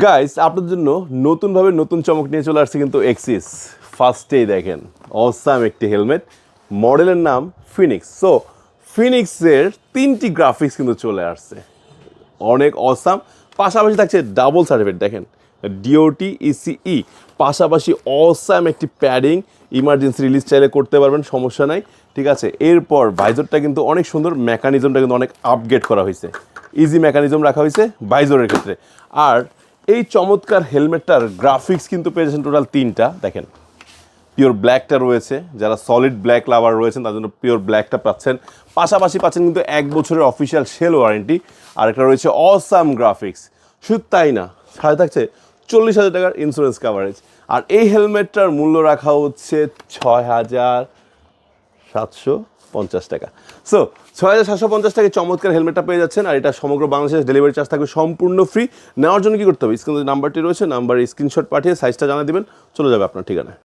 Guys আপনাদের জন্য নতুনভাবে নতুন চমক নিয়ে চলে আসছে কিন্তু এক্সিস। ফার্স্টেই দেখেন অসাম একটি হেলমেট, মডেলের নাম ফিনিক্স। সো ফিনিক্সের 3টি গ্রাফিক্স কিন্তু চলে আসছে, অনেক অসাম। পাশাপাশি থাকছে ডাবল সার্টিফিকেট, দেখেন ডিওটি ইসিই, পাশাপাশি অসাম একটি প্যাডিং, ইমার্জেন্সি রিলিজ চাইলে করতে পারবেন, সমস্যা নাই, ঠিক আছে। এরপর ভাইজরটা কিন্তু অনেক সুন্দর, মেকানিজমটা কিন্তু অনেক আপগ্রেড করা হয়েছে, ইজি মেকানিজম রাখা হয়েছে ভাইজরের ক্ষেত্রে। আর এই চমৎকার হেলমেটটার গ্রাফিক্স কিন্তু পেয়েছেন টোটাল 3টা, দেখেন পিওর ব্ল্যাকটা রয়েছে, যারা সলিড ব্ল্যাক লাভার রয়েছেন তার জন্য পিওর ব্ল্যাকটা পাচ্ছেন, পাশাপাশি পাচ্ছেন কিন্তু 1 বছরের অফিসিয়াল সেল ওয়ারেন্টি, আর একটা রয়েছে অসাম গ্রাফিক্স। শুধু তাই না, সাথে থাকছে 40,000 টাকার ইন্স্যুরেন্স কাভারেজ। আর এই হেলমেটটার মূল্য রাখা হচ্ছে 6,750 টাকা। সো 6,750 টাকায় চমৎকার হেলমেটটা পেয়ে যাচ্ছেন, আর এটা সমগ্র বাংলাদেশের ডেলিভারি চার্জ থাকবে সম্পূর্ণ ফ্রি। নেওয়ার জন্য কী করতে হবে, স্ক্রিনে নাম্বারটি রয়েছে, নাম্বারে স্ক্রিনশট পাঠিয়ে সাইজটা জানিয়ে দেবেন, চলে যাবে আপনার ঠিকানায়।